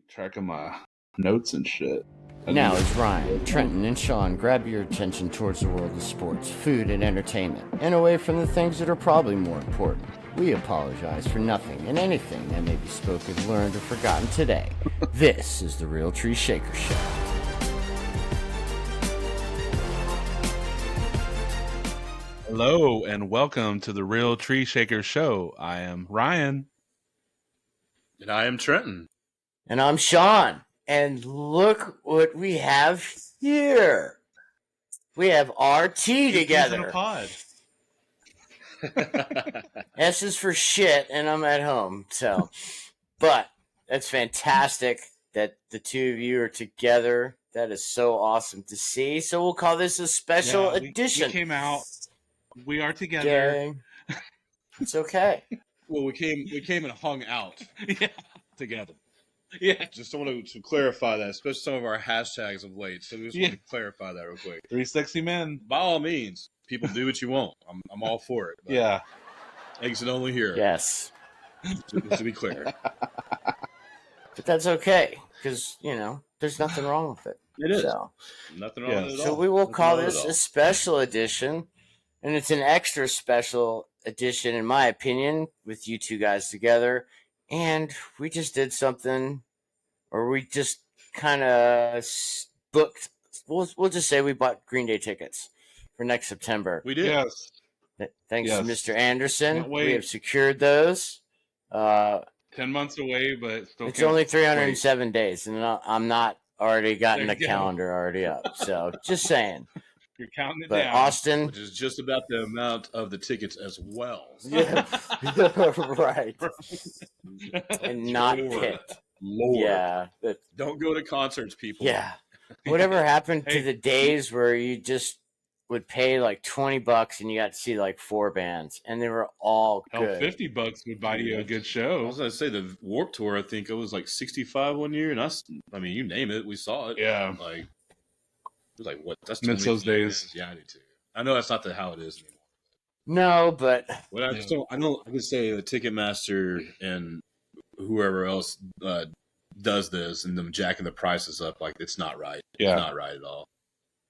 tracking my notes and shit. Now as Ryan, Trenton, and Sean grab your attention towards the world of sports, food, and entertainment, and away from the things that are probably more important. We apologize for nothing and anything that may be spoken, learned, or forgotten today. This is the Real Tree Shaker Show. Hello and welcome to the Real Tree Shaker Show. I am Ryan. And I am Trenton. And I'm Sean. And look what we have here. We have RT together. In a pod. S is for shit, and I'm at home. So, but that's fantastic that the two of you are together. That is so awesome to see. So we'll call this a special edition. We came out. We are together. Gang. It's okay. Well, we came and hung out Together. Yeah, just want to clarify that, especially some of our hashtags of late. So we just want to clarify that real quick. 360 men. By all means, people do what you want. I'm all for it. Yeah. Exit only here. Yes. To be clear. But that's okay, because, there's nothing wrong with it. It is. So, Nothing wrong with it at so all. we will Nothing call wrong this at all. a special edition, and it's an extra special edition, in my opinion, with you two guys together. And we just did something, or we just kind of booked. We'll just say we bought Green Day tickets for next September. We did. Yes. Thanks Yes. to Mr. Anderson, Can't wait. we have secured those. 10 months away, but still It's can't only wait. 307 days, and I'm not already gotten There the you go. calendar already up. So just saying. You're counting it But down. Austin, Which is just about the amount of the tickets as well. yeah, right, and not Lord. picked. Lord. Yeah, but Don't go to concerts, people. yeah. Whatever happened to Hey. the days where you just would pay like $20 and you got to see like 4 bands, and they were all Hell, good. $50 would buy you a good I show. was going to say the Warped Tour, I think it was like 65 one year. And I mean, you name it. We saw it. Yeah. Like, it was like, what? That's Miss 20 those days. bands? Yeah, I do too. I know that's not how it is anymore. No, but What I just don't, I can say the Ticketmaster and whoever else does this and them jacking the prices up, like it's not right. Yeah. It's not right at all.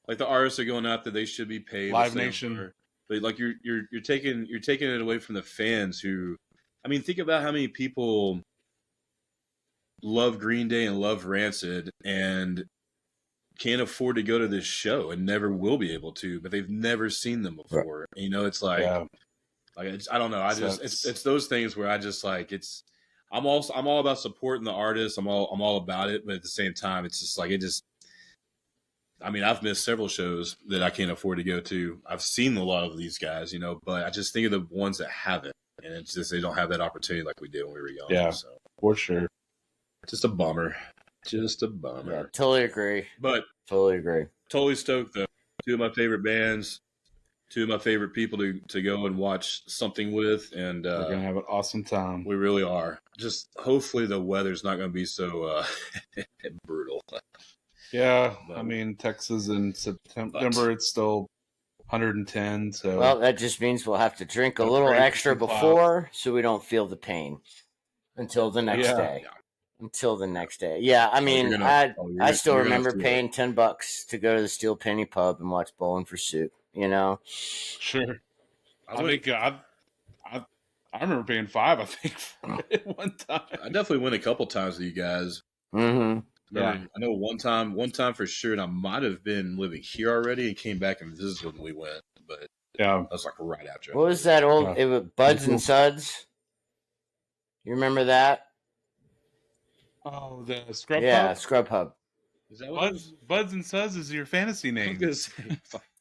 Like the artists are going out there, they should be paid. Live the same Nation. for- But like you're taking it away from the fans who, I mean, think about how many people love Green Day and love Rancid and can't afford to go to this show and never will be able to, but they've never seen them before. And, it's like, Yeah. I don't know. I So just it's those things where I just like I'm all about supporting the artists. I'm all about it, but at the same time, it's just like I mean, I've missed several shows that I can't afford to go to. I've seen a lot of these guys, but I just think of the ones that haven't, and it's just they don't have that opportunity like we did when we were young. Yeah. So For sure. just a bummer. Just a bummer. yeah, totally agree. But totally stoked though. 2 of my favorite bands, 2 of my favorite people to go and watch something with, and We're going to have an awesome time. we really are. Just hopefully the weather's not going to be so brutal. Yeah. But- I mean, Texas in September, it's still 110. So Well, that just means we'll have to drink a Don't little break extra the clouds. before, so we don't feel the pain until the next Yeah. day. Yeah. Until the next day. Yeah, I mean, you're I gonna- still you're gonna remember have to- paying $10 to go to the Steel Penny pub and watch Bowling for Soup. sure. I went- think I remember paying $5, I think, for it one time. I definitely went a couple times with you guys. Mm-hmm. Yeah. I know one time for sure, and I might have been living here already and came back and visited when we went, but Yeah. that was like right after. What was that old? Yeah. It was Buds and Suds. You remember that? Oh, the Scrub Yeah, Pub? Scrub Hub. Is that what it was? Buds and Suds is your fantasy I was name. gonna say,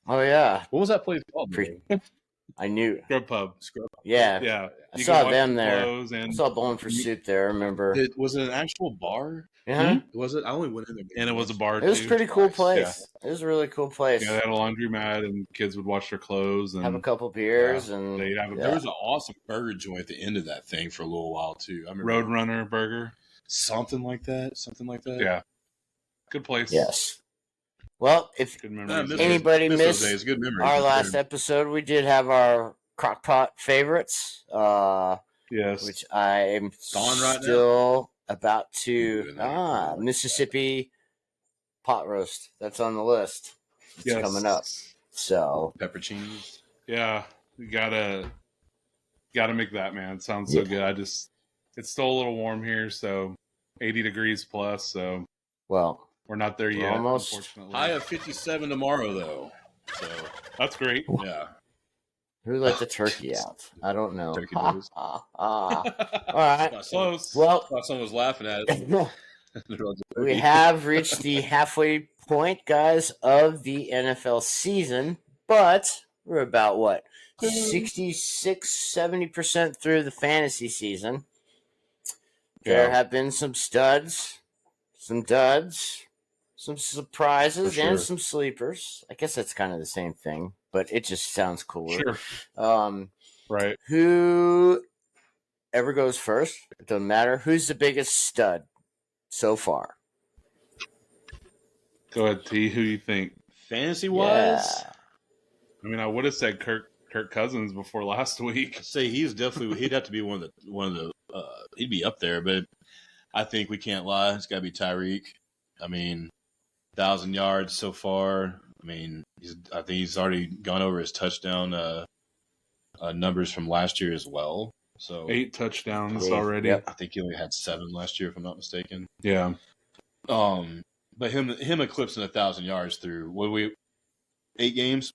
Oh yeah, what was that place called? Pre- man? I knew. Scrub Pub. Scrub. Yeah, Yeah. I You saw can watch them the there. clothes I And, saw Bowling for Soup there. I remember. Was it an actual bar? Yeah, Was it? I only went in there. and it was a bar, it was a too. pretty cool Nice. place. It was a really cool place. Yeah, they had a laundromat, and kids would wash their clothes. And Have a couple beers and they'd have a There was an awesome burger joint at the end of that thing for a little while too. I remember Roadrunner burger. something like that. Yeah. Good place. yes. Well, if Good I memories. miss Anybody those miss days. Good memories. our That's last good. episode, we did have our crockpot favorites, Yes. which I am Gone right now? still about to Ooh, Mississippi pot roast. That's on the list. It's coming up. So pepperoncinis. Yeah, you gotta make that, man. It sounds so good. It's still a little warm here, so 80 degrees plus. So well, we're not there yet, almost. unfortunately. High of 57 tomorrow, though. So That's great. yeah. Who let the turkey out? I don't know. Turkey boys. All right. Close. Well, Thought someone was laughing at it. we have reached the halfway point, guys, of the NFL season, but we're about what? 66, 70% through the fantasy season. There have been some studs, some duds, some surprises, For sure. and some sleepers. I guess that's kind of the same thing, but it just sounds cooler. Sure. Right. Who ever goes first? It doesn't matter. Who's the biggest stud so far? Go ahead, T. Who you think? Fantasy wise, Yeah. I mean, I would have said Kirk Cousins before last week. I'd say he'd have to be one of the he'd be up there, but I think we can't lie. It's got to be Tyreek. I mean, 1,000 yards so far. I mean, I think he's already gone over his touchdown numbers from last year as well. So 8 touchdowns Cool. already. Yep. I think he only had 7 last year, if I'm not mistaken. Yeah. But him eclipsing 1,000 yards through 8 games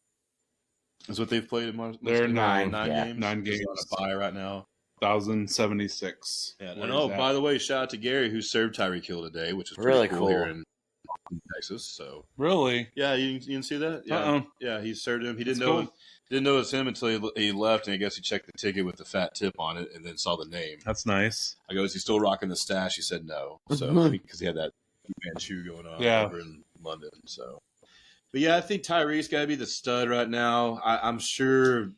is what they've played in They're nine, games. 9 games. He's on a bye right now. 1,076. Yeah, Where and is that? by the way, shout out to Gary who served Tyreek Hill today, which is Really pretty cool. here in Texas. So Really? yeah, you didn't see that? Yeah, Uh-uh. yeah, he served him. He That's didn't know cool. didn't know it was him until he left, and I guess he checked the ticket with the fat tip on it, and then saw the name. That's nice. I go, is he still rocking the stash? He said no, so because he had that Manchu going on over in London. So, but yeah, I think Tyreek's got to be the stud right now. I'm sure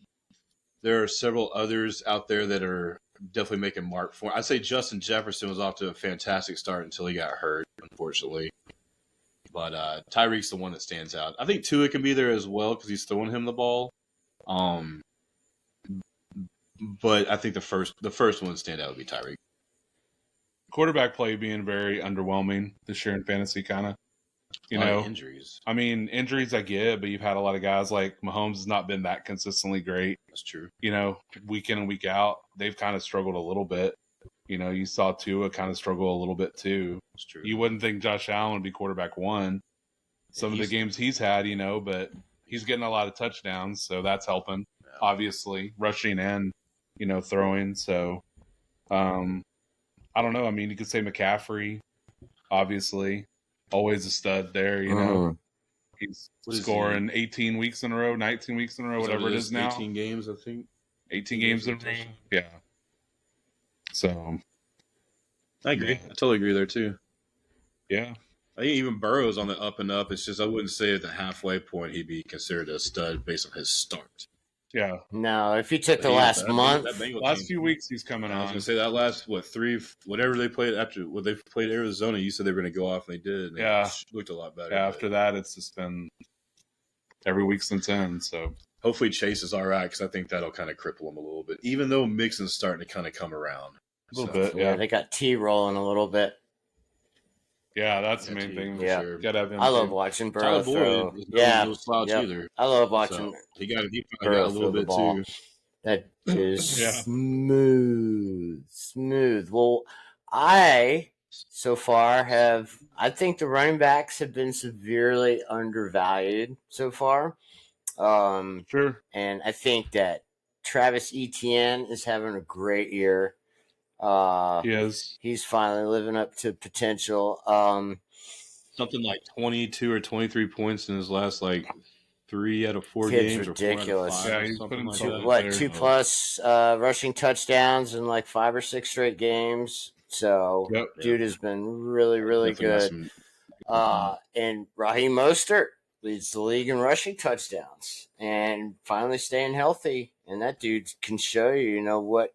there are several others out there that are definitely making mark for him. I'd say Justin Jefferson was off to a fantastic start until he got hurt, unfortunately. But Tyreek's the one that stands out. I think Tua can be there as well because he's throwing him the ball. But I think the first one to stand out would be Tyreek. Quarterback play being very underwhelming this year in fantasy, kind of. You know, injuries. I mean, injuries I get, but you've had a lot of guys like Mahomes has not been that consistently great. That's true. You know, week in and week out, they've kind of struggled a little bit. You know, you saw Tua kind of struggle a little bit too. That's true. You wouldn't think Josh Allen would be quarterback 1. Some of the games he's had, you know, but he's getting a lot of touchdowns, so that's helping. Yeah. Obviously, rushing and, you know, throwing. So, I don't know. I mean, you could say McCaffrey, obviously, always a stud there. You know, he's scoring 18 weeks in a row, 19 weeks in a row, whatever it is now. 18 games, I think. 18 games in a row. Yeah. So, I agree. I totally agree there too. Yeah. I think even Burrow's on the up and up. It's just I wouldn't say at the halfway point he'd be considered a stud based on his start. Yeah. No, if you took the last month, last few weeks he's coming I was on. going to say that last, 3, whatever they played after, what they played Arizona, you said they were going to go off, and they did. And Yeah. It looked a lot better. Yeah, after that, it's just been every week since then. So hopefully Chase is all right because I think that'll kind of cripple him a little bit, even though Mixon's starting to kind of come around. a little bit. yeah, Yeah. they got T rolling a little bit. Yeah, that's the main thing. Yeah. Sure. Gotta have him I love too. watching Tyler Burrow throw. Boyd is Yeah, no slouch yep. either. I love watching So he got Burrow a little throw the bit ball. too. That is Yeah. smooth. Well, I so far I think the running backs have been severely undervalued so far. Sure. And I think that Travis Etienne is having a great year. He is. He's finally living up to potential. Something like 22 or 23 points in his last 3 out of 4 Kid's games, ridiculous. or 4 out of 5, Yeah, he's something putting like some- that. What, there. 2+ rushing touchdowns in 5 or 6 straight games. So, Yep. dude has been really, really Definitely got good. And Raheem Mostert leads the league in rushing touchdowns and finally staying healthy. And that dude can show you, what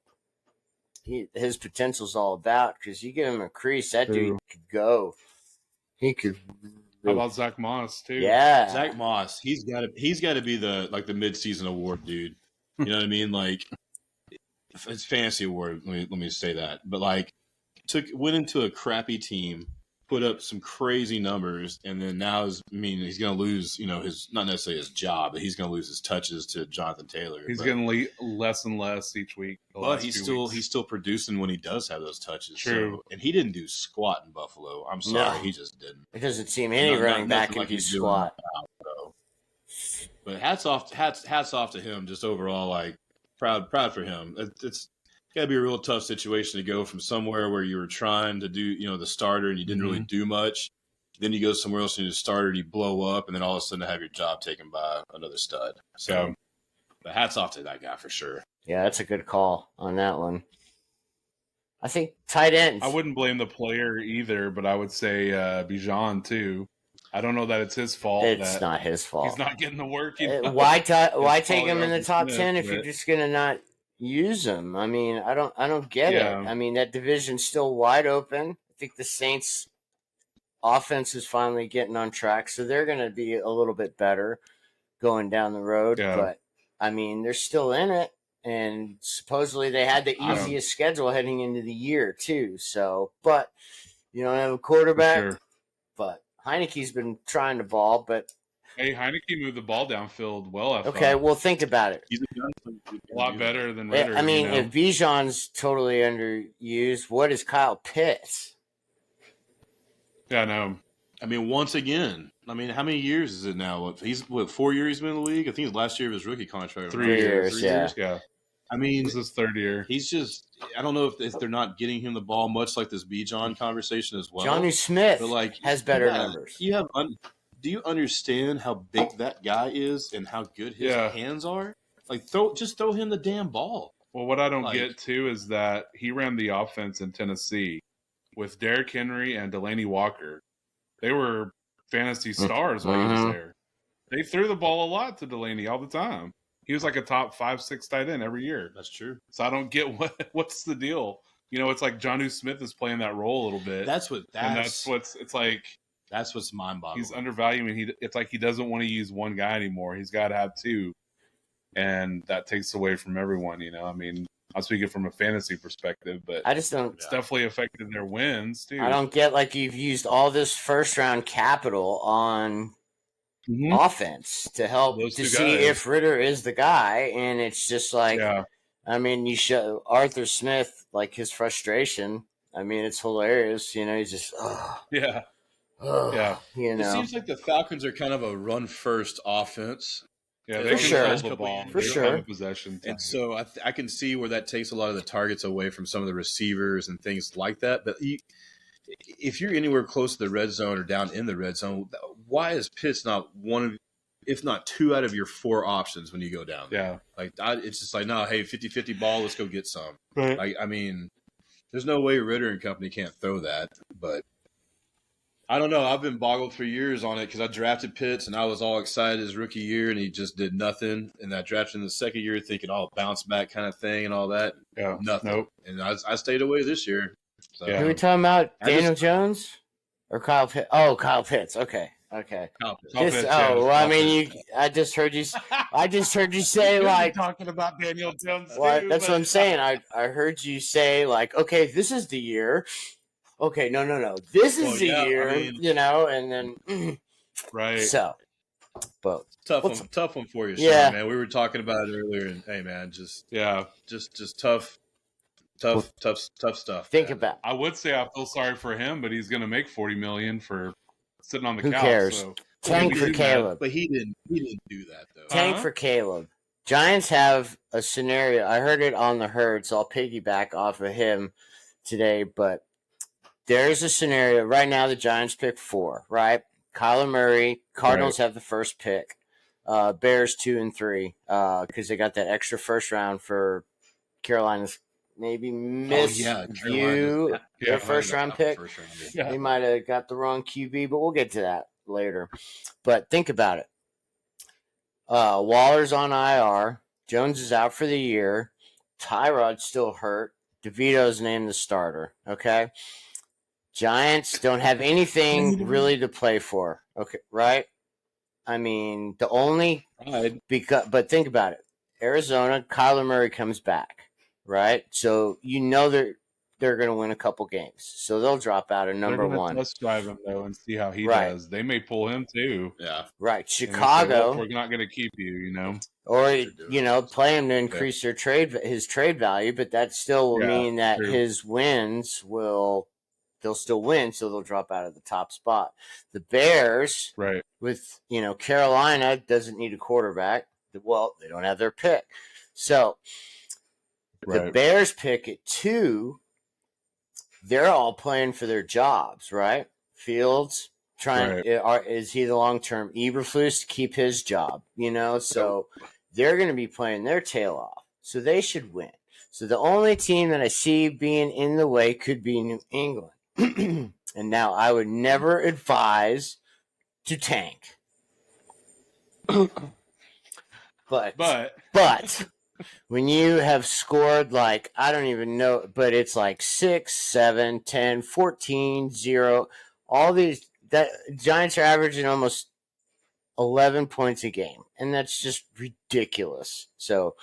his potential is all about. Because you give him a crease, that dude could go. He could. How about Zach Moss too? Yeah. Zach Moss, he's got to be the the midseason award dude. You know what I mean? It's fantasy award. Let me say that. But went into a crappy team, put up some crazy numbers, and then now he's going to lose, his not necessarily his job, but he's going to lose his touches to Jonathan Taylor. He's getting less and less each week. But he's still producing when he does have those touches. True. So, and he didn't do squat in Buffalo. I'm sorry, he just didn't. It doesn't seem any running back can do squat. Now, but hats off to him. Just overall, like proud for him. It's got to be a real tough situation to go from somewhere where you were trying to do, the starter and you didn't really do much. Then you go somewhere else and you're the starter and you blow up, and then all of a sudden have your job taken by another stud. So, but hats off to that guy for sure. Yeah, that's a good call on that one. I think tight ends. I wouldn't blame the player either, but I would say Bijan too. I don't know that it's his fault. It's not his fault. He's not getting the work. Why take him in the top 10 if you're just gonna not use him? I mean, I don't get it. I mean, that division's still wide open. I think the Saints' offense is finally getting on track, so they're gonna be a little bit better going down the road. Yeah. But I mean, they're still in it. And supposedly they had the easiest schedule heading into the year too. So, but you don't have a quarterback. But Heineke's been trying to ball. But hey, Heineke moved the ball downfield well. Okay, well, think about it. He's a lot better than Ritter. I mean, if Bijan's totally underused, what is Kyle Pitts? Yeah, I know. I mean, once again, how many years is it now? He's 4 years he's been in the league? I think it was last year of his rookie contract. 3 years. 3 years, yeah. I mean, this is his third year. He's just, I don't know if they're not getting him the ball, much like this Bijan conversation as well. Johnny Smith has better numbers. Do you understand how big that guy is and how good his hands are? Like, just throw him the damn ball. Well, what I don't get too is that he ran the offense in Tennessee with Derrick Henry and Delaney Walker. They were fantasy stars while he was there. They threw the ball a lot to Delaney all the time. He was like a top 5-6 tight end every year. That's true. So I don't get what's the deal. It's like Jonnu Smith is playing that role a little bit. That's what's mind-boggling. He's undervaluing. It's like he doesn't want to use one guy anymore. He's got to have two, and that takes away from everyone. I mean, I'm speaking from a fantasy perspective, but I just don't. It's definitely affected their wins too. I don't get you've used all this first-round capital on offense to help to see if Ritter is the guy, and it's just I mean, you show Arthur Smith his frustration. I mean, it's hilarious. He's just yeah. It seems like the Falcons are kind of a run-first offense. Yeah, they hold the ball for sure. Possession, and so I can see where that takes a lot of the targets away from some of the receivers and things like that. But if you're anywhere close to the red zone or down in the red zone, why is Pitts not one of, if not two out of your four options when you go down there? Yeah. It's just no, hey, 50-50 ball, let's go get some. Right. I mean, there's no way Ritter and company can't throw that, but I don't know. I've been boggled for years on it because I drafted Pitts and I was all excited his rookie year and he just did nothing. And I drafted in the second year thinking, bounce back kind of thing and all that. Yeah. Nothing. Nope. And I stayed away this year. So, Who are we talking about? Daniel Jones or Kyle Pitts? Oh, Kyle Pitts. Okay. Kyle Pitts. I mean, I just heard you say talking about Daniel Jones. That's what I'm saying. I heard you say okay, this is the year. Okay, no. This is the year, and then right. So, but tough one for you, Sean, man. We were talking about it earlier, and hey, man, just tough stuff. Think about. I would say I feel sorry for him, but he's going to make $40 million for sitting on the couch. Who cares? So. Tank for Caleb. But he didn't do that though. Tank for Caleb. Giants have a scenario. I heard it on the herd, so I'll piggyback off of him today, but. There's a scenario right now. The Giants pick 4, right? Kyler Murray, Cardinals have the first pick. Bears 2 and 3 because they got that extra first round for Carolina's maybe their first round pick. They might have got the wrong QB, but we'll get to that later. But think about it. Waller's on IR. Jones is out for the year. Tyrod's still hurt. DeVito's named the starter. Okay. Giants don't have anything really to play for. Okay, right? I mean, the only but think about it. Arizona, Kyler Murray comes back, right? So they're they're going to win a couple games. So they'll drop out of number one. Test drive him though and see how he Right. does. They may pull him too. Yeah. Right. And they say, Chicago, well, we're not going to keep you. or What you're doing. play him to increase his trade value, but that still will mean that true. his wins they'll still win, so they'll drop out of the top spot. The Bears, Right. with Carolina doesn't need a quarterback. Well, they don't have their pick, so the Right. Bears pick at 2. They're all playing for their jobs, right? Fields is he the long term? Eberflus to keep his job, so they're going to be playing their tail off, so they should win. So the only team that I see being in the way could be New England. And now I would never advise to tank. But when you have scored like, I don't even know, but it's like 6, 7, 10, 14, 0, all these, that Giants are averaging almost 11 points a game. And that's just ridiculous. So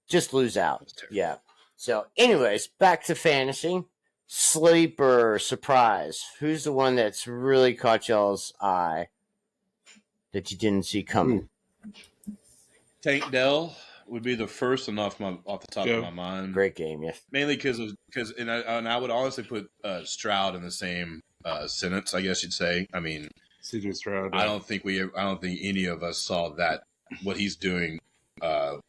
just lose out. Yeah. So anyways, back to fantasy. Sleeper surprise. Who's the one that's really caught y'all's eye that you didn't see coming? Tank Dell would be the first one off the top of my mind. Great game, yes. Mainly because I would honestly put Stroud in the same sentence, I guess you'd say. I mean, CJ Stroud. I don't think any of us saw that what he's doing. Making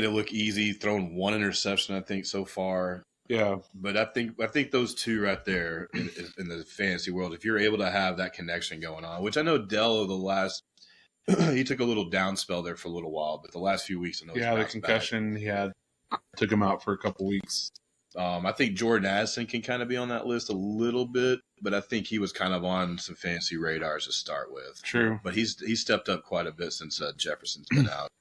it look easy, throwing one interception, I think, so far. Yeah, but I think those two right there in the fantasy world, if you're able to have that connection going on, which I know Dell he took a little down spell there for a little while, but the last few weeks, I know the concussion he had took him out for a couple weeks. I think Jordan Addison can kind of be on that list a little bit, but I think he was kind of on some fantasy radars to start with. True, but he's stepped up quite a bit since Jefferson's been out,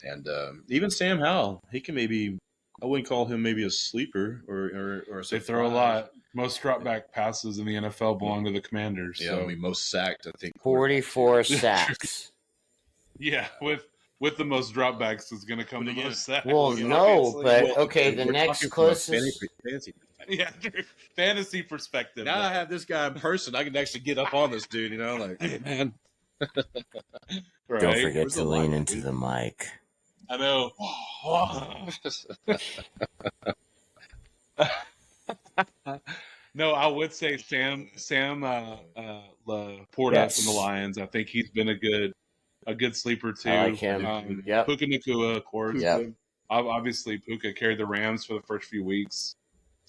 and even Sam Howell, he can maybe. I wouldn't call him maybe a sleeper or a they throw a lot. Most drop back passes in the NFL belong to the Commanders. Yeah, so. I mean, most sacked, I think. 44 sacks. Yeah, with the most dropbacks is going to come the most sacks. Well, no, but okay, the next closest. Yeah, fantasy perspective. Now I have this guy in person. I can actually get up on this dude. Like, hey man. Right? Don't forget to lean into the mic. I know. No, I would say Sam Laporta from the Lions. I think he's been a good sleeper too. I like him. Puka Nacua, of course. Yep. Obviously, Puka carried the Rams for the first few weeks.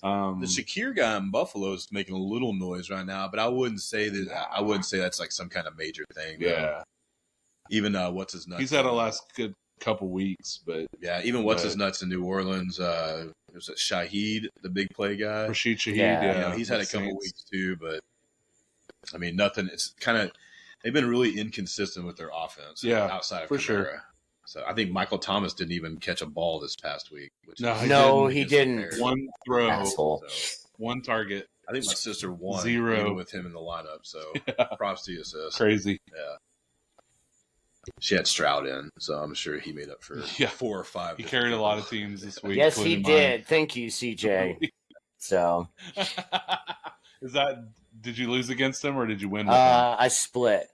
The Shakir guy in Buffalo is making a little noise right now, but I wouldn't say that's like some kind of major thing. Yeah. Even what's his nuts? He's had a last good couple weeks, but yeah, even what's his nuts in New Orleans. Was it Shaheed, the big play guy? Rashid Shaheed. Yeah. He's had a couple weeks too, but I mean, nothing. It's kind of they've been really inconsistent with their offense. Yeah, outside of for Kamara. Sure. So I think Michael Thomas didn't even catch a ball this past week. He didn't. One throw, asshole. One target. I think my sister won 0 even with him in the lineup. So props to you, sis. Crazy. Yeah. She had Stroud in, so I'm sure he made up for 4 or 5. He carried a lot of teams this week. Yes, he did. Thank you, CJ. So, did you lose against him or did you win with him? I split.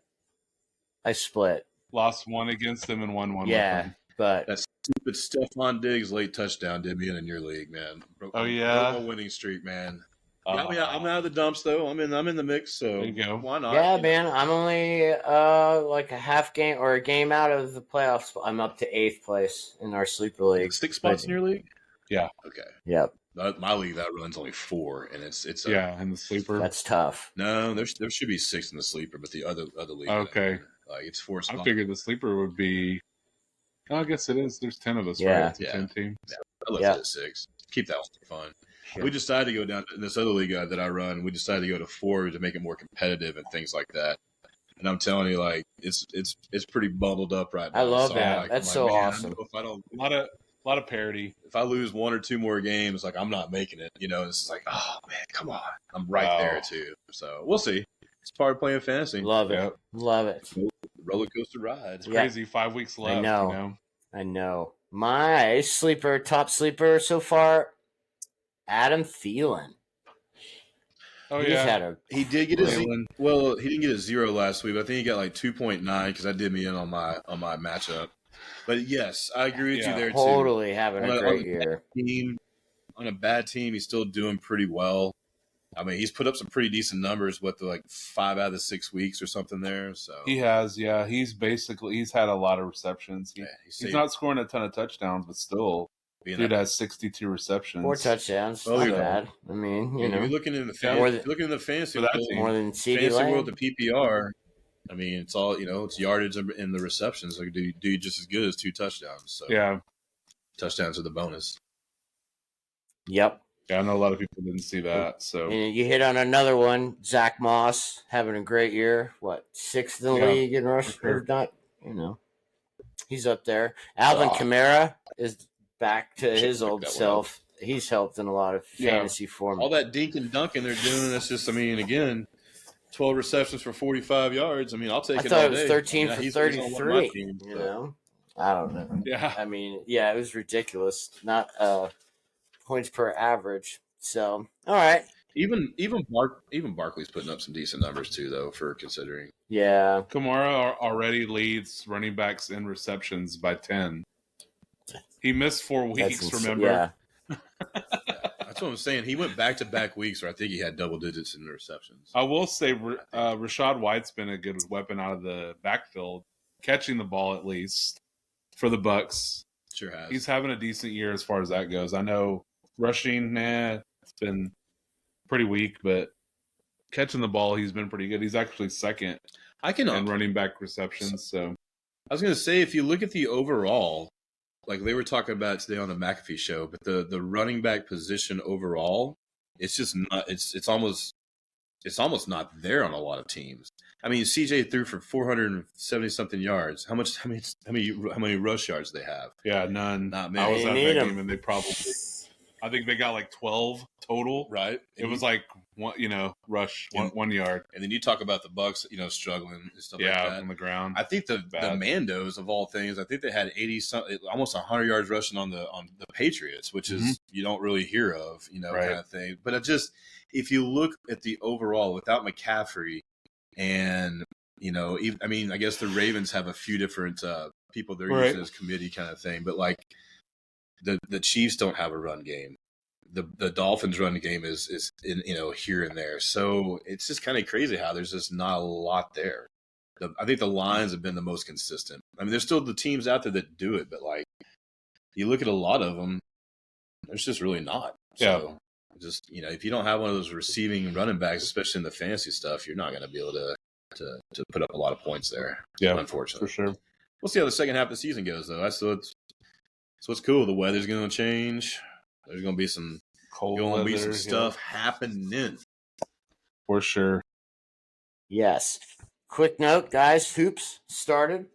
Lost one against him and won one with him. But that stupid Stephon Diggs late touchdown did me in your league, man. Broke my winning streak, man. I'm out of the dumps though. I'm in the mix, so there you go. Why not? Yeah, man. I'm only like a half game or a game out of the playoffs. I'm up to 8th place in our sleeper league. 6 spots in your league? Yeah. Okay. Yep. My league that runs only 4, and it's in the sleeper. That's tough. No, there should be 6 in the sleeper, but the other league. Okay. It's 4 spots. I figured the sleeper would be. Oh, I guess it is. There's 10 of us, yeah. right? It's 10 teams. Yeah. I left it at 6. Keep that one fun. Sure. We decided to go down in this other league that I run. We decided to go to 4 to make it more competitive and things like that. And I'm telling you, like it's pretty bundled up right now. I love that. That's so awesome. A lot of parity. If I lose 1 or 2 more games, like I'm not making it. It's like, oh man, come on, I'm right there too. So we'll see. It's part of playing fantasy. Love it. Love it. Roller coaster ride. It's crazy. 5 weeks left. I know. My top sleeper so far, Adam Thielen. Oh He's yeah, had a He did get a Jalen. well. He didn't get a 0 last week. But I think he got like 2.9 because I did me in on my matchup. But yes, I agree with you Yeah. there too. totally having On a a great year. On a bad team, he's still doing pretty well. I mean, he's put up some pretty decent numbers. What the 5 out of the 6 weeks or something there. So He has, yeah. He's had a lot of receptions. yeah, He's not scoring a ton of touchdowns, but still, dude has 62 receptions. 4 touchdowns. Oh, Not yeah. bad. I mean, you know, you're looking in the fantasy For that world, team. more than CD fantasy Lamb. world, the PPR. I mean, it's all it's yardage and the receptions. Like, do just as good as 2 touchdowns. So Yeah, touchdowns are the bonus. Yep. yeah. I know a lot of people didn't see that. So And you hit on another one. Zach Moss having a great year. What, 6th in the Yeah, league in rush? for sure. If not, he's up there. Alvin Kamara is back to his old that one self. He's helped in a lot of fantasy form. All that dink and dunking they're doing, it's just, I mean, again, 12 receptions for 45 yards. I mean, I'll take I it thought all it was day. 13 I mean, for he's on one of my 33. teams, You so. know, I don't know. yeah, I mean, yeah, it was ridiculous. Not points per average. So, all right. Even Barkley's putting up some decent numbers too, though, for considering. Yeah. Kamara already leads running backs in receptions by 10. He missed 4 weeks. Remember? Yeah. That's what I'm saying. He went back-to-back weeks where I think he had double digits in the receptions. I will say Rashad White's been a good weapon out of the backfield, catching the ball at least for the Bucks. Sure has. He's having a decent year as far as that goes. I know rushing, it's been pretty weak, but catching the ball, he's been pretty good. He's actually second in running back receptions. So I was going to say, if you look at the overall, like they were talking about today on the McAfee show, but the running back position overall, it's just not. It's almost not there on a lot of teams. I mean, CJ threw for 470 something yards. How many rush yards they have? Yeah, none. Not many. I was at They that need 'em. game, and they probably. I think they got like 12 total. Right. It was like rush 1 yard. And then you talk about the Bucks, struggling and stuff like that. On the ground. I think the Mandos of all things, I think they had 80 almost 100 yards rushing on the Patriots, which is you don't really hear of, Right. kind of thing. But if you look at the overall without McCaffrey, and I guess the Ravens have a few different people they're using as committee kind of thing, but like the Chiefs don't have a run game. The Dolphins' run game is in, here and there. So it's just kind of crazy how there's just not a lot there. I think the Lions have been the most consistent. I mean, there's still the teams out there that do it, but like you look at a lot of them, there's just really not. So just if you don't have one of those receiving running backs, especially in the fantasy stuff, you're not going to be able to put up a lot of points there. Yeah, unfortunately, for sure. We'll see how the second half of the season goes, though. So it's cool. The weather's going to change. There's going to be some stuff happening. For sure. Yes. Quick note, guys. Hoops started.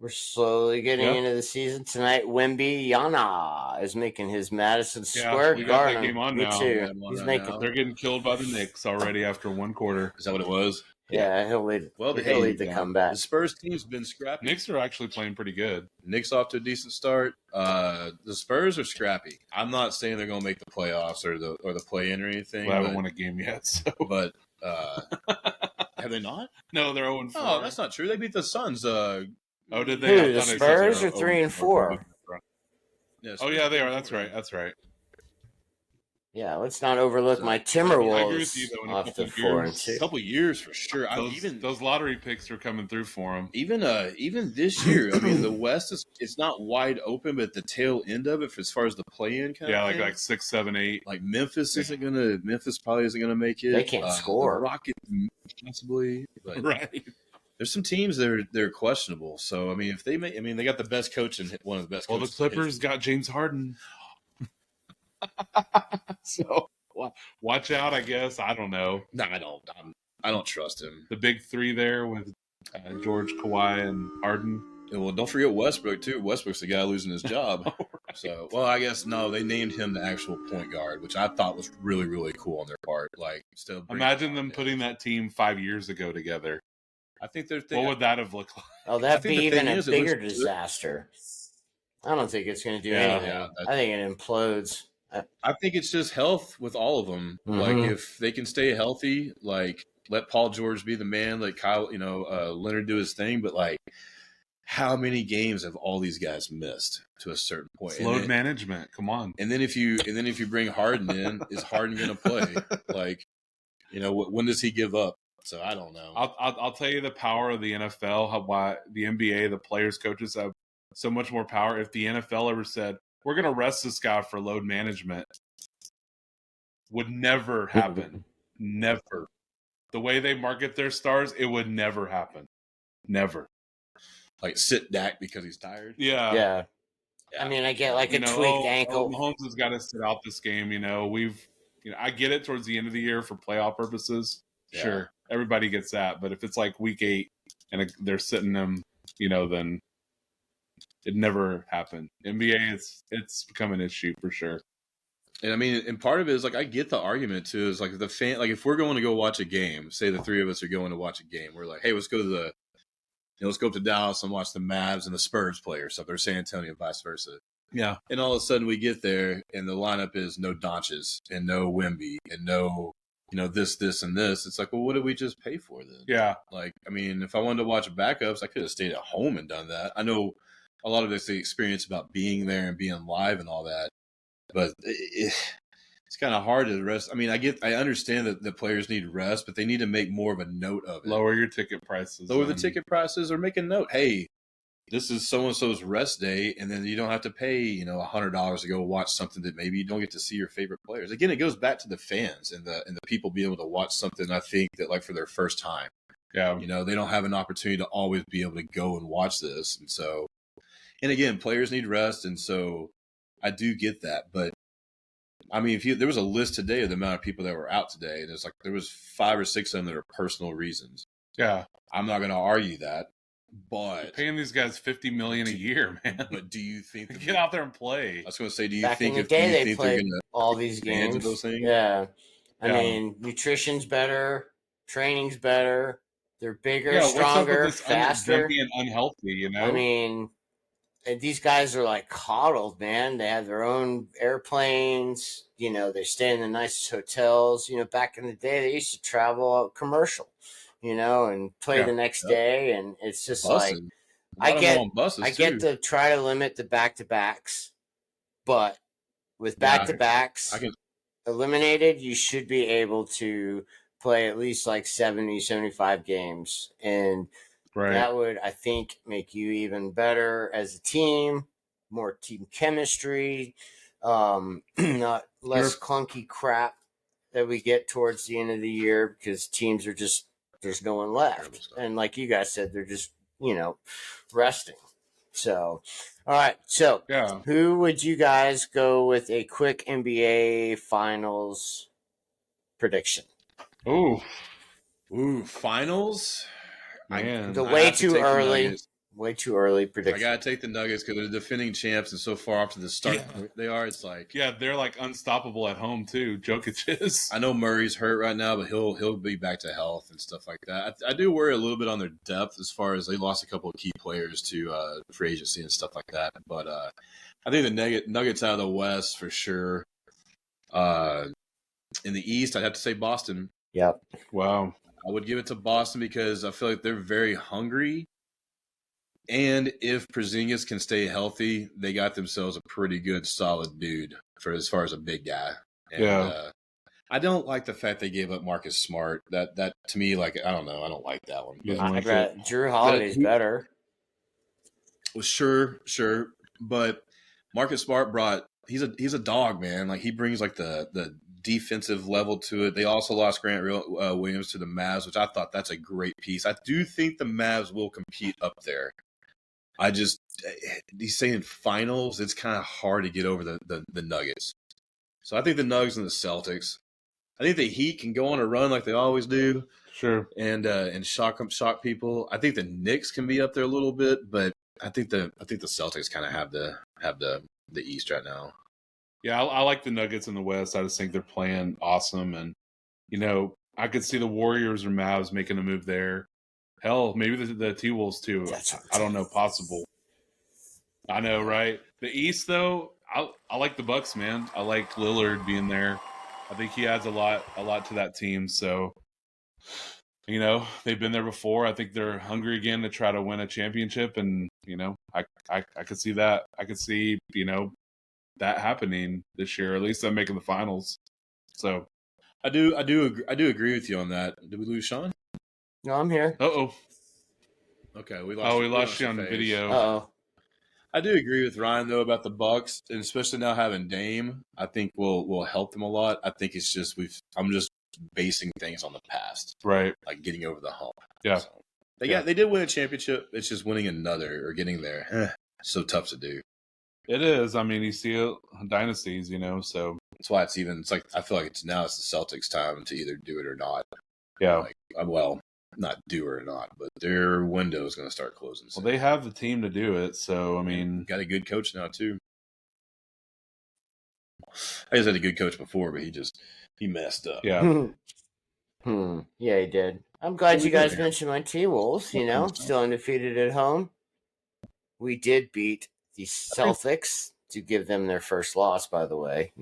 We're slowly getting into the season tonight. Wemby Yana is making his Madison Square we got that Garden. game on Me now. too. He's making. They're getting killed by the Knicks already after 1 quarter. Is that what it was? Yeah, he'll lead. Well, he'll lead the comeback. The Spurs team's been scrappy. Knicks are actually playing pretty good. Knicks off to a decent start. The Spurs are scrappy. I'm not saying they're going to make the playoffs or the play-in or anything. Well, I haven't won a game yet. So. But have they not? No, they're 0-4. Oh, that's not true. They beat the Suns. Oh, did they? Who, the Spurs are 3-4? Yes. Oh yeah, they are. That's right. Yeah, let's not overlook my Timberwolves. I agree with you, though, in a off couple the of 4-2. A couple years for sure. Those lottery picks are coming through for them. Even this year, I mean, the West it's not wide open, but the tail end of it, as far as the play-in kind of thing. Like 6, 7, 8. Like Memphis probably isn't gonna make it. They can't score. The Rockets possibly, but Right. there's some teams that are questionable. So I mean, if they they got the best coach and one of the best. Well, the Clippers got James Harden. So watch out, I guess. I don't know. No, I don't trust him. The big three there with George, Kawhi, and Harden. Well, don't forget Westbrook too. Westbrook's the guy losing his job. Right. So, well, I guess no. They named him the actual point guard, which I thought was really, really cool on their part. Like, still imagine them putting that team 5 years ago together. I think they're. What would that have looked like? Oh, that'd be even a bigger disaster. I don't think it's going to do anything. I think it implodes. I think it's just health with all of them. Mm-hmm. Like if they can stay healthy, like let Paul George be the man, let Kyle, Leonard do his thing. But like, how many games have all these guys missed to a certain point? It's load management. Come on. And then if you bring Harden in, is Harden going to play? Like, when does he give up? So I don't know. I'll tell you the power of the NFL. Why the NBA, the players, coaches have so much more power. If the NFL ever said we're going to rest this guy for load management, would never happen. Never. The way they market their stars, it would never happen. Never. Like sit Dak because he's tired. Yeah. I mean, I get like a tweaked ankle. Mahomes has got to sit out this game. I get it towards the end of the year for playoff purposes. Yeah. Sure, everybody gets that. But if it's like week 8 and they're sitting them, then it never happened. NBA, it's become an issue for sure. And I mean, and part of it is like I get the argument too. Is like the fan, like if we're going to go watch a game, say the three of us are going to watch a game, we're like, hey, let's go to let's go up to Dallas and watch the Mavs and the Spurs play or something, or San Antonio, vice versa. Yeah. And all of a sudden we get there and the lineup is no Doncic and no Wemby and no, this and this. It's like, well, what did we just pay for then? Yeah. Like, I mean, if I wanted to watch backups, I could have stayed at home and done that. I know a lot of it's the experience about being there and being live and all that, but it's kind of hard to rest. I mean, I understand that the players need rest, but they need to make more of a note of it. Lower your ticket prices. Lower the ticket prices, or make a note. Hey, this is so-and-so's rest day, and then you don't have to pay, $100 to go watch something that maybe you don't get to see your favorite players. Again, it goes back to the fans and the people being able to watch something, I think, that like for their first time. Yeah. They don't have an opportunity to always be able to go and watch this. And again, players need rest, and so I do get that. But I mean, there was a list today of the amount of people that were out today, and it's like there was 5 or 6 of them that are personal reasons. Yeah. I'm not going to argue that, but you're paying these guys $50 million a year, man. But do you think get out there and play? I was going to say, do you Back think in the day they played gonna all these games? Of those things? Yeah. I mean, nutrition's better, training's better. They're bigger, stronger, faster. Being unhealthy, I mean, and these guys are like coddled, man. They have their own airplanes. They stay in the nicest hotels. Back in the day, they used to travel out commercial, and play the next day. And it's just Busing. I get to try to limit the back-to-backs, but with back-to-backs eliminated, you should be able to play at least like 70, 75 games. And that would, I think, make you even better as a team, more team chemistry, not less clunky crap that we get towards the end of the year because teams are just, there's no one left. And like you guys said, they're just, resting. So, all right. So, who would you guys go with a quick NBA Finals prediction? Ooh, Finals? Man, way too early. Way too early prediction. I gotta take the Nuggets because they're the defending champs and so far off to the start they are. It's like they're like unstoppable at home too. Jokic is. I know Murray's hurt right now, but he'll be back to health and stuff like that. I do worry a little bit on their depth as far as they lost a couple of key players to free agency and stuff like that. But I think the Nuggets out of the West for sure. In the East, I'd have to say Boston. Yep. Wow. I would give it to Boston because I feel like they're very hungry. And if Porzingis can stay healthy, they got themselves a pretty good, solid dude for as far as a big guy. And, I don't like the fact they gave up Marcus Smart. That to me, like, I don't know. I don't like that one. I'd rather Drew Holiday's better. Well, sure. But Marcus Smart he's a dog, man. Like, he brings like the defensive level to it. They also lost Grant Williams to the Mavs, which I thought that's a great piece. I do think the Mavs will compete up there. He's saying finals, it's kind of hard to get over the Nuggets. So I think the Nuggets and the Celtics. I think the Heat can go on a run like they always do. Sure. And shock people. I think the Knicks can be up there a little bit, but I think the Celtics kind of have the East right now. Yeah, I like the Nuggets in the West. I just think they're playing awesome. And, I could see the Warriors or Mavs making a move there. Hell, maybe the T-Wolves too. I don't know, possible. I know, right? The East, though, I like the Bucks, man. I like Lillard being there. I think he adds a lot to that team. So, they've been there before. I think they're hungry again to try to win a championship, and I could see that. I could see that happening this year. At least them making the finals. So I do agree with you on that. Did we lose Sean? No, I'm here. oh. Okay, we lost you on the video. Oh, I do agree with Ryan though about the Bucks, and especially now having Dame. I think will help them a lot. I think it's just I'm just basing things on the past, Right? like getting over the hump. Yeah. So, they did win a championship. It's just winning another or getting there. So tough to do. It is. I mean, you see it, dynasties, so That's why it's like I feel like it's the Celtics' time to either do it or not. yeah. Like, well, not do it or not, but their window is going to start closing soon. Well, they have the team to do it, so I mean, got a good coach now too. I just had a good coach before, but he messed up. Yeah. Yeah, he did. I'm glad you guys mentioned my T-Wolves. Still undefeated at home. We did beat the Celtics to give them their first loss, by the way.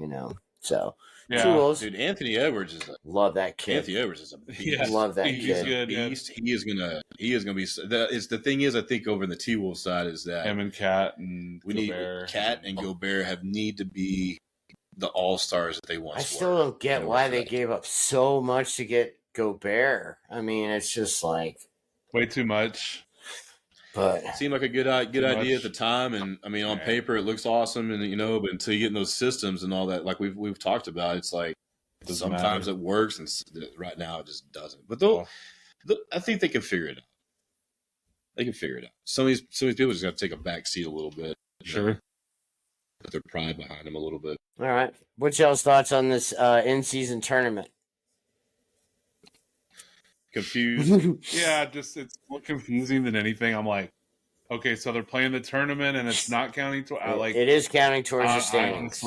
So Yeah. T-Wolves. Dude, Anthony Edwards love that kid. Anthony Edwards is a beast. Yeah. Love that He's kid. good. Beast. He is gonna be. The thing is, I think over in the T-Wolves side is that Him and Cat and we Gobert. need Cat and Gobert need to be the all-stars that they once were. I still don't get why they gave up so much to get Gobert. I mean, it's just like way too much. But it seemed like a good idea much. at the time, and I mean, on paper it looks awesome, and but until you get in those systems and all that, like we've talked about, it's like sometimes it works, and right now it just doesn't. But I think they can figure it out. They can figure it out. Some of these people just got to take a back seat a little bit. Sure. Put their pride behind them a little bit. all right, what's y'all's thoughts on this in-season tournament? Confused. Yeah, just it's more confusing than anything. I'm like, okay, so they're playing the tournament and it's not counting it is counting towards the standings.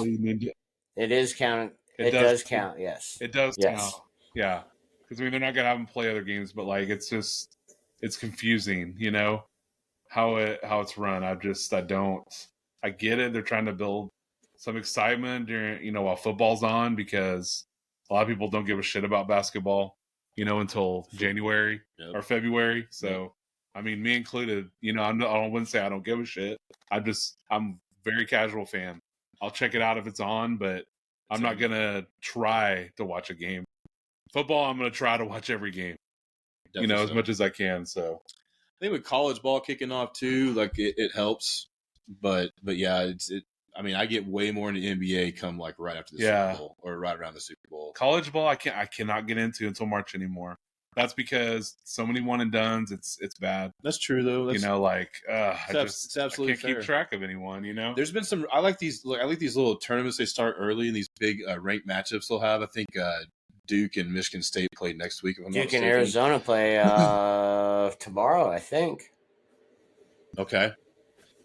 It is counting. It does count. Yes. It does count. Yeah, because they're not gonna have them play other games, but like it's confusing. How it's run. I get it. They're trying to build some excitement during while football's on, because a lot of people don't give a shit about basketball. Until January or February. So, I mean, me included, I wouldn't say I don't give a shit. I'm a very casual fan. I'll check it out if it's on, but I'm not going to try to watch a game. Football, I'm going to try to watch every game, as much as I can. So, I think with college ball kicking off too, like it helps. But yeah, I mean, I get way more into NBA come like right after the Super Bowl or right around the Super Bowl. College ball, I cannot get into until March anymore. That's because so many one and dones. It's bad. That's true though. It's absolutely I can't keep track of anyone. There's been some. I like these little tournaments. They start early, and these big ranked matchups they'll have. I think Duke and Michigan State play next week. Duke and Arizona play tomorrow, I think. Okay.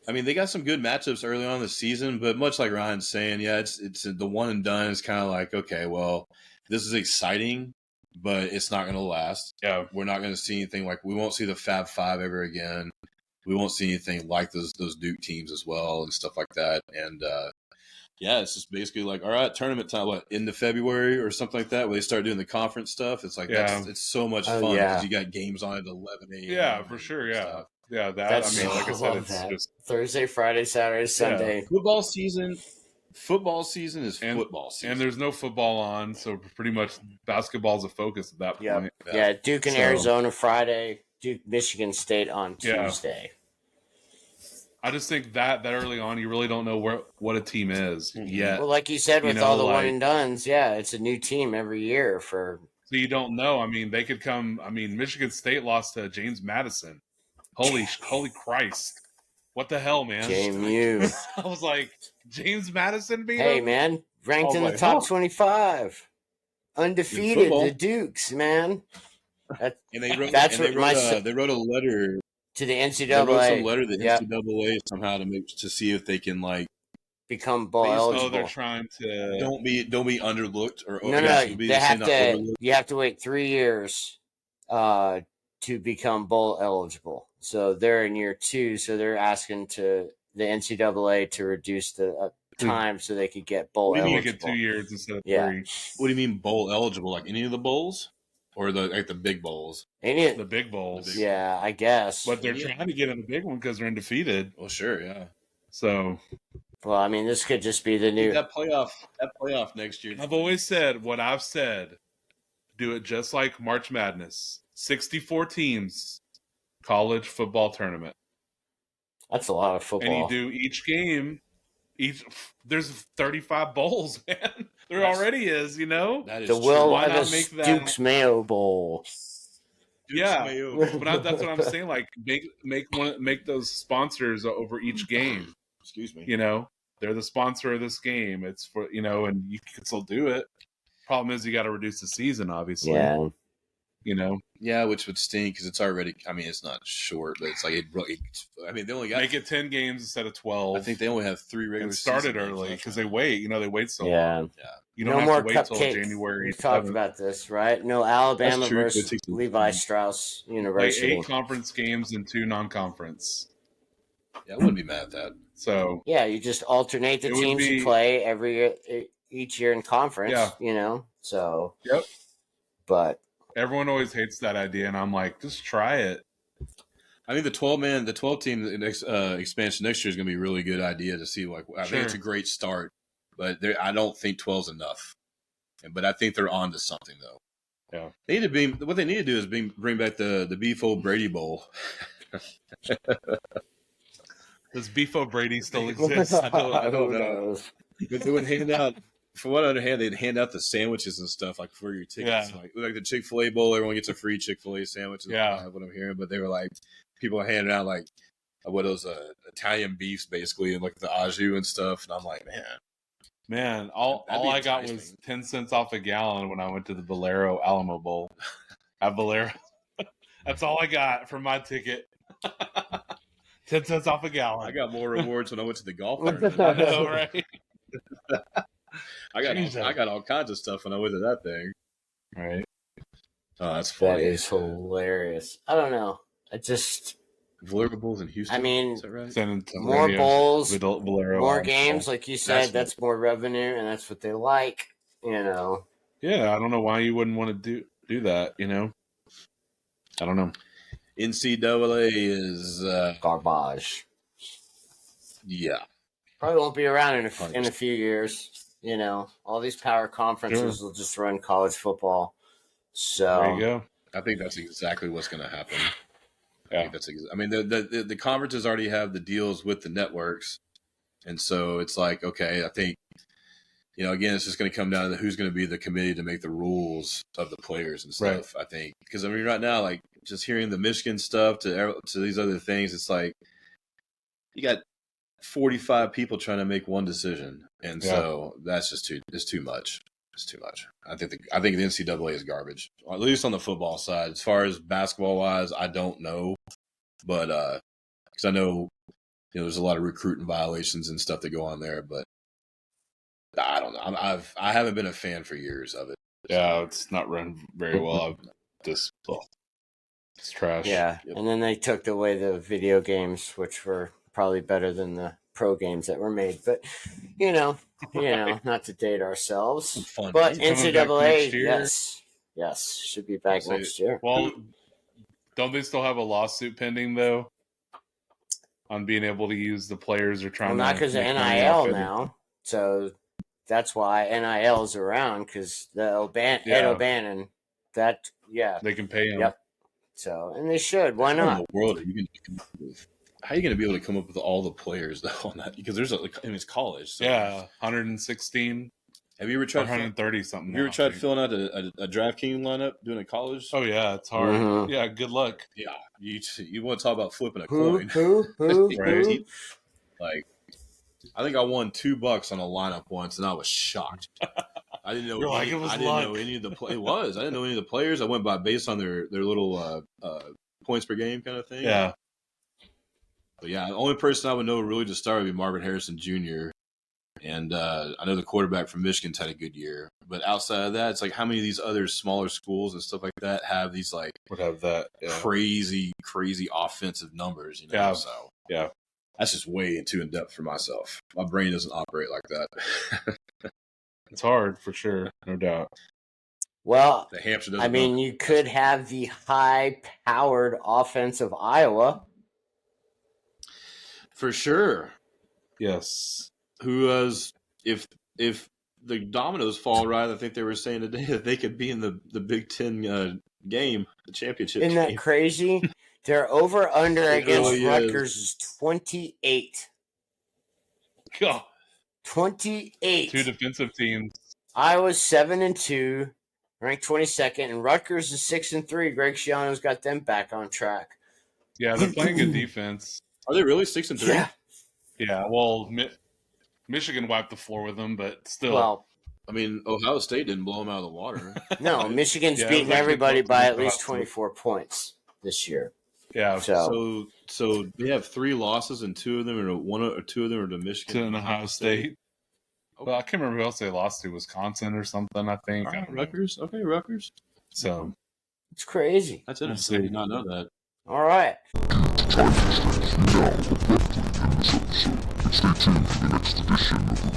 I mean, they got some good matchups early on in the season, but much like Ryan's saying, yeah, it's the one and done. It's kind of like, okay, well, this is exciting, but it's not going to last. Yeah, we're not going to see anything like we won't see the Fab Five ever again. We won't see anything like those Duke teams as well and stuff like that. And yeah, it's just basically like, all right, tournament time, into February or something like that, where they start doing the conference stuff. It's like it's so much fun because you got games on at 11 a.m. Yeah, for sure. Yeah. Stuff. Yeah, like I said, it's just Thursday, Friday, Saturday, Sunday. Football season is football season. And there's no football on, so pretty much basketball's a focus at that point. Yeah, Duke and Arizona Friday, Duke, Michigan State on Tuesday. I just think that early on, you really don't know what a team is yet. Well, like you said, with all the one and dones, it's a new team every year So you don't know. I mean, they could come. I mean, Michigan State lost to James Madison. Holy Christ. What the hell, man? JMU. I was like, James Madison beat him? Hey, man. Ranked in the top 25. Undefeated, the Dukes, man. And they wrote a letter to the NCAA. They wrote some letter to the NCAA somehow to see if they can become bowl eligible. Oh, they're trying to don't be underlooked or no. They have to. You have to wait 3 years to become bowl eligible. So they're in year 2. So they're asking the NCAA to reduce the time so they could get bowl What do you mean, eligible. Make it 2 years instead of Yeah. 3. What do you mean bowl eligible? Like any of the bowls, or the big bowls? The big bowls. Yeah, I guess. But they're trying to get in the big one because they're undefeated. Well, sure, yeah. So, Well, I mean, this could just be the new. That playoff next year. I've always said what I've said. Do it just like March Madness. 64 teams, college football tournament. That's a lot of football. And you do each game. There's 35 bowls, man. There already is, you know. That is the Will Why not Levis make that- Duke's Mayo Bowl. Yeah, Mayo. but that's what I'm saying. Like, make those sponsors over each game. Excuse me. You know, they're the sponsor of this game. It's for and you can still do it. Problem is, you got to reduce the season, obviously. Yeah. You know, Yeah, which would stink because it's already. I mean, it's not short, but it's like I mean, they only got. make it 10 games instead of 12. I think they only have 3 regular. and started season games early left because now. they wait. You know, they wait so Yeah. long. Yeah. You don't No have more to wait till cupcake. January. We've talked 7th. about this, right? No Alabama That's true. versus It takes some Levi time. Strauss Like University. 8 conference games and 2 non-conference. Yeah, I wouldn't be mad at that. So Yeah, you just alternate the It would teams you be- play every year, each year in conference. Yeah. You know, so. Yep. But everyone always hates that idea, and I'm like, just try it. I think the 12 team expansion next year is going to be a really good idea to see. Like, I think it's a great start, but I don't think 12's enough. But I think they're on to something though. Yeah. They need to what they need to do is bring back the Beefo Brady Bowl. Does Beefo Brady still exist? I don't who know. knows? But they would hand out, from what I understand, they'd hand out the sandwiches and stuff like for your tickets. Yeah. Like the Chick-fil-A Bowl, everyone gets a free Chick-fil-A sandwich. Yeah. What I'm hearing. But they were like, people handing out like what those Italian beefs basically, and like the au jus and stuff. And I'm like, Man, all That'd be I got enticing. was 10 cents off a gallon when I went to the Valero Alamo Bowl. At Valero. That's all I got for my ticket. 10 cents off a gallon. I got more rewards when I went to the golf tournament. I know, right? I got all kinds of stuff when I went to that thing. Right. Oh, that's That funny. is hilarious. I don't know. I just, Valero Bowls in Houston. I mean, Is that right? San Antonio, more bowls, Valero more Alamo games, Bowl. like you said, That's that's more revenue, and that's what they like. You know. Yeah, I don't know why you wouldn't want to do that, you know? I don't know. NCAA is Garbage. yeah. Probably won't be around in a few years. You know, all these power conferences will just run college football. So There you go. I think that's exactly what's going to happen. Yeah. I mean, the conferences already have the deals with the networks, and so it's like, okay, I think, you know, again, it's just going to come down to who's going to be the committee to make the rules of the players and stuff. Right. I think because I mean, right now, like just hearing the Michigan stuff to these other things, it's like you got 45 people trying to make one decision, and so that's just too much. It's too much. I think the NCAA is garbage, at least on the football side. As far as basketball wise, I don't know, but because I know, you know, there's a lot of recruiting violations and stuff that go on there, but I don't know. I haven't been a fan for years of it. Yeah, it's not run very well. It's trash. yeah, Yep. and then they took away the video games, which were probably better than the pro games that were made. But you know, not to date ourselves. Fun. But Is it coming back NCAA, next year? yes, should be back So- next year. Well, don't they still have a lawsuit pending, though? On being able to use the players or trying Well, not to because of make money off NIL it? now. So that's why NIL is around, because Ed Yeah. O'Bannon, that, yeah. They can pay him. Yep. So, and they should. Why How in not? the world are you going to come up with? How are you going to be able to come up with all the players though on that? Because there's it's college. So Yeah, 116 Have you ever or tried? 130 something. Have you ever now, I tried think. filling out a DraftKings lineup doing a college? Oh yeah, it's hard. Mhm. Yeah, good luck. Yeah, you want to talk about flipping a Who? coin? Right. Like, I think I won $2 on a lineup once, and I was shocked. I didn't know. You're like, it was I didn't luck. know any of the. It was. I didn't know any of the players. I went by based on their little points per game kind of thing. Yeah. But yeah, the only person I would know really to start would be Marvin Harrison Jr. And I know the quarterback from Michigan's had a good year. But outside of that, it's like how many of these other smaller schools and stuff like that have these like Would have that. Yeah. crazy offensive numbers, you know? Yeah. So Yeah. That's just way too in depth for myself. My brain doesn't operate like that. It's hard for sure, no doubt. Well, The Hampshire doesn't. I mean, you could have the high-powered offense of Iowa. For sure. Yes. Who has if the dominoes fall right, I think they were saying today that they could be in the Big Ten game, the championship Isn't game. that crazy? Their over-under It against really Rutgers is 28. God. 28. Two defensive teams. Iowa's 7-2, ranked 22nd, and Rutgers is 6-3. Greg Schiano's got them back on track. Yeah, they're playing good defense. Are they really 6-3? Yeah. Yeah, well, Michigan wiped the floor with them, but still. Well, I mean, Ohio State didn't blow them out of the water. no, Michigan's Yeah, it beaten was actually everybody close by to at least the 24 points this year. Yeah, So So they have 3 losses, and 2 of them are 2 of them are to Michigan to Ohio State. Well, I can't remember who else they lost to. Wisconsin or something, I think. All I right, don't know. Rutgers. Okay, Rutgers. So it's crazy. That's interesting. I did not know that. All right. Stay tuned for the next edition of the